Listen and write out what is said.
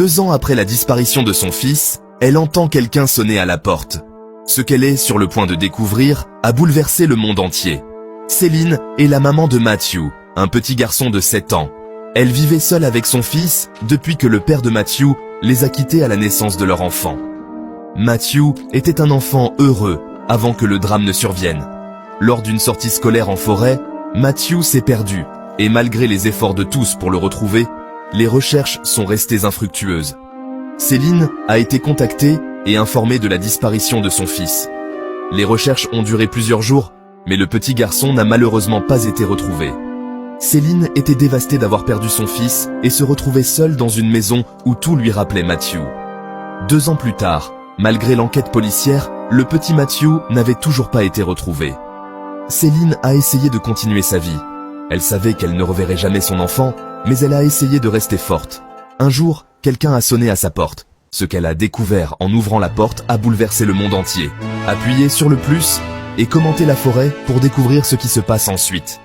2 ans après la disparition de son fils, elle entend quelqu'un sonner à la porte. Ce qu'elle est sur le point de découvrir a bouleversé le monde entier. Céline est la maman de Matthew, un petit garçon de 7 ans. Elle vivait seule avec son fils depuis que le père de Matthew les a quittés à la naissance de leur enfant. Matthew était un enfant heureux avant que le drame ne survienne. Lors d'une sortie scolaire en forêt, Matthew s'est perdu et malgré les efforts de tous pour le retrouver, les recherches sont restées infructueuses. Céline a été contactée et informée de la disparition de son fils. Les recherches ont duré plusieurs jours, mais le petit garçon n'a malheureusement pas été retrouvé. Céline était dévastée d'avoir perdu son fils et se retrouvait seule dans une maison où tout lui rappelait Matthew. 2 ans plus tard, malgré l'enquête policière, le petit Matthew n'avait toujours pas été retrouvé. Céline a essayé de continuer sa vie. Elle savait qu'elle ne reverrait jamais son enfant, mais elle a essayé de rester forte. Un jour, quelqu'un a sonné à sa porte. Ce qu'elle a découvert en ouvrant la porte a bouleversé le monde entier. Appuyez sur le plus et commentez la forêt pour découvrir ce qui se passe ensuite.